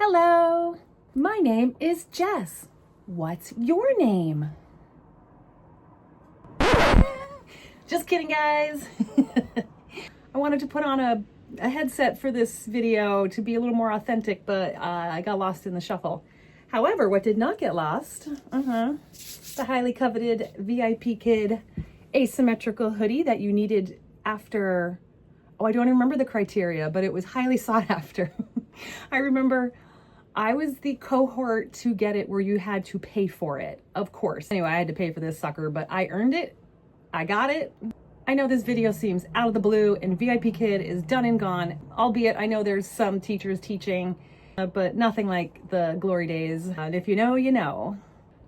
Hello, my name is Jess. What's your name? Just kidding, guys. I wanted to put on a headset for this video to be a little more authentic, but I got lost in the shuffle. However, what did not get lost, the highly coveted VIPKID asymmetrical hoodie that you needed after, I don't even remember the criteria, but it was highly sought after. I remember I was the cohort to get it where you had to pay for it, of course. Anyway, I had to pay for this sucker, but I earned it. I got it. I know this video seems out of the blue and VIPKID is done and gone, albeit I know there's some teachers teaching, but nothing like the glory days. And if you know, you know.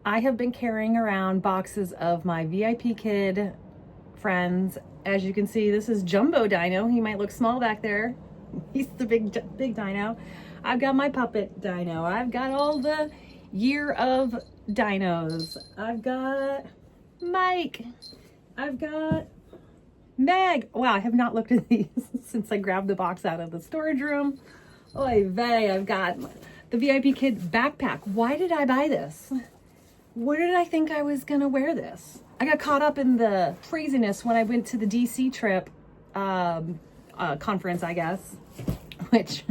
I have been carrying around boxes of my VIPKID friends. As you can see, this is Jumbo Dino. He might look small back there. He's the big dino. I've got my puppet dino. I've got all the year of dinos. I've got Mike. I've got Meg. Wow, I have not looked at these since I grabbed the box out of the storage room. Oy vey, I've got the VIPKID backpack. Why did I buy this? Where did I think I was gonna wear this? I got caught up in the craziness when I went to the DC trip conference, I guess, which,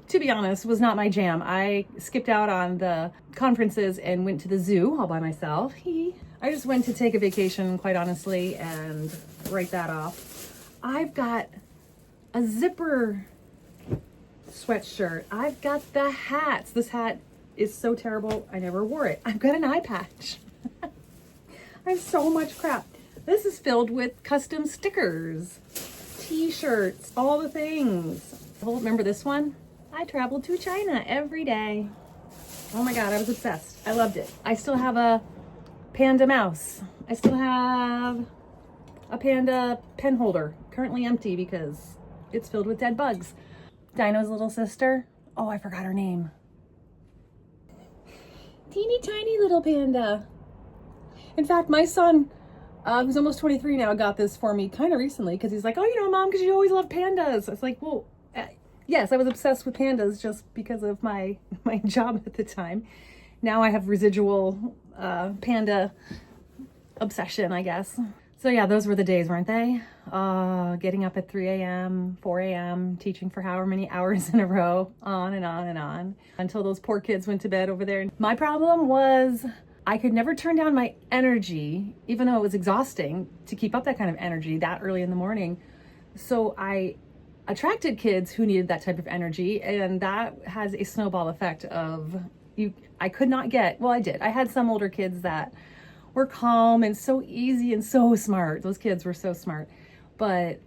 to be honest, was not my jam. I skipped out on the conferences and went to the zoo all by myself. I just went to take a vacation, quite honestly, and write that off. I've got a zipper sweatshirt. I've got the hats. This hat is so terrible, I never wore it. I've got an eye patch. I have so much crap. This is filled with custom stickers, t-shirts, all the things. Oh, remember this one? I traveled to China every day. Oh my God, I was obsessed. I loved it. I still have a panda mouse. I still have a panda pen holder, currently empty because it's filled with dead bugs. Dino's little sister. Oh, I forgot her name. Teeny tiny little panda. In fact, my son, who's almost 23 now, got this for me kind of recently because he's like, oh, you know, Mom, because you always loved pandas. I was like, well, yes, I was obsessed with pandas just because of my job at the time. Now I have residual panda obsession, I guess. So yeah, those were the days, weren't they? Getting up at 3 a.m., 4 a.m., teaching for however many hours in a row, on and on and on, until those poor kids went to bed over there. My problem was I could never turn down my energy, even though it was exhausting to keep up that kind of energy that early in the morning. So I attracted kids who needed that type of energy, and that has a snowball effect of I could not get, well, I did. I had some older kids that were calm and so easy and so smart. Those kids were so smart. But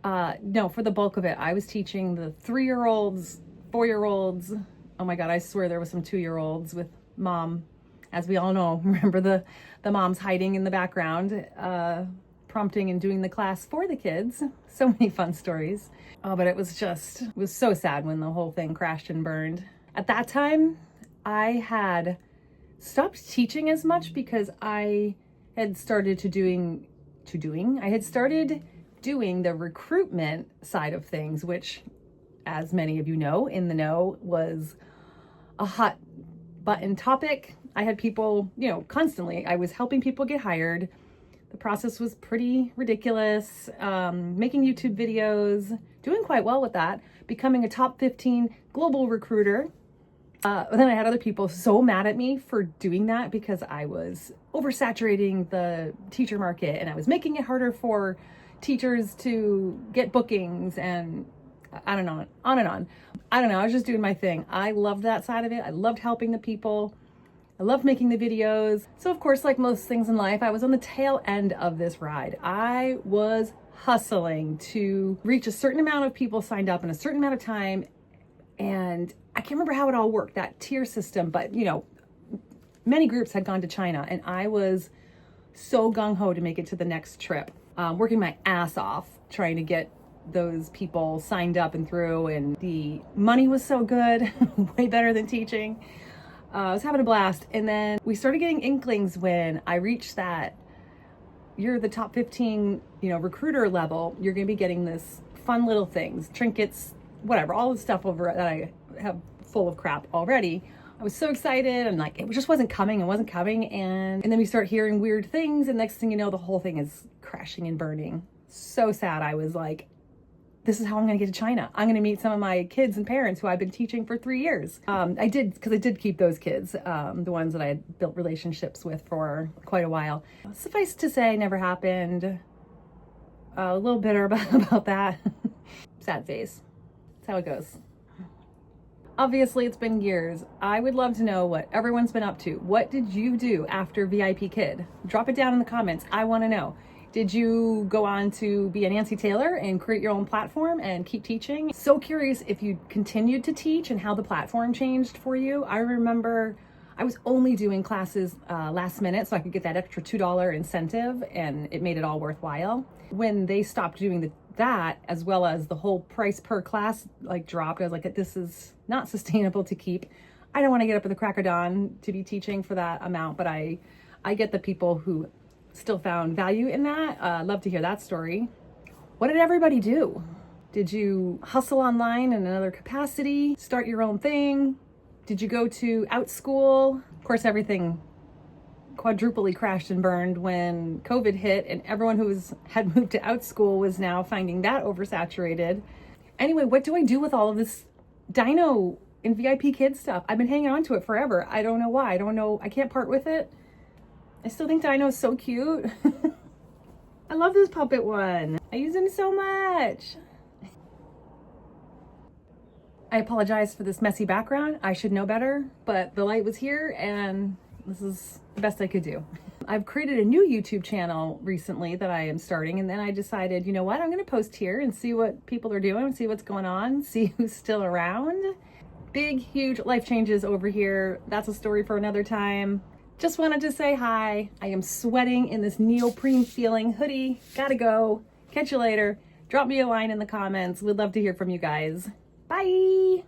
no, for the bulk of it, I was teaching the 3-year-olds, 4-year-olds. Oh my God, I swear there was some 2-year-olds with Mom. As we all know, remember the moms hiding in the background, prompting and doing the class for the kids. So many fun stories. Oh, but it was so sad when the whole thing crashed and burned. At that time, I had stopped teaching as much because I had started doing the recruitment side of things, which, as many of you know, in the know, was a hot button topic. I had people, constantly, I was helping people get hired. The process was pretty ridiculous. Making YouTube videos, doing quite well with that, becoming a top 15 global recruiter. Then I had other people so mad at me for doing that because I was oversaturating the teacher market and I was making it harder for teachers to get bookings, and on and on and on. I don't know, I was just doing my thing. I loved that side of it. I loved helping the people. I loved making the videos. So of course, like most things in life, I was on the tail end of this ride. I was hustling to reach a certain amount of people signed up in a certain amount of time. And I can't remember how it all worked, that tier system, but many groups had gone to China and I was so gung-ho to make it to the next trip, working my ass off trying to get those people signed up and through, and the money was so good, way better than teaching. I was having a blast. And then we started getting inklings when I reached that, you're the top 15, recruiter level, you're going to be getting this fun little things, trinkets, whatever, all the stuff over that I have full of crap already. I was so excited and like, it just wasn't coming. And then we start hearing weird things. And next thing you know, the whole thing is crashing and burning. So sad. I was like, this is how I'm going to get to China. I'm going to meet some of my kids and parents who I've been teaching for 3 years. I did keep those kids, the ones that I had built relationships with for quite a while. Suffice to say, never happened. A little bitter about that. Sad face. That's how it goes. Obviously, it's been years. I would love to know what everyone's been up to. What did you do after VIPKID? Drop it down in the comments. I want to know. Did you go on to be a Nancy Taylor and create your own platform and keep teaching? So curious if you continued to teach and how the platform changed for you. I remember I was only doing classes last minute so I could get that extra $2 incentive, and it made it all worthwhile. When they stopped doing that, as well as the whole price per class like dropped, I was like, this is not sustainable to keep. I don't want to get up at the crack of dawn to be teaching for that amount, but I get the people who still found value in that. Love to hear that story. What did everybody do? Did you hustle online in another capacity? Start your own thing? Did you go to Outschool? Of course, everything quadruply crashed and burned when COVID hit, and everyone who had moved to Outschool was now finding that oversaturated. Anyway, what do I do with all of this Dino and VIPKID stuff? I've been hanging on to it forever. I don't know why. I don't know. I can't part with it. I still think Dino is so cute. I love this puppet one. I use him so much. I apologize for this messy background. I should know better, but the light was here and this is the best I could do. I've created a new YouTube channel recently that I am starting, and then I decided, you know what, I'm going to post here and see what people are doing, see what's going on, see who's still around. Big, huge life changes over here. That's a story for another time. Just wanted to say hi. I am sweating in this neoprene feeling hoodie. Gotta go. Catch you later. Drop me a line in the comments. We'd love to hear from you guys. Bye.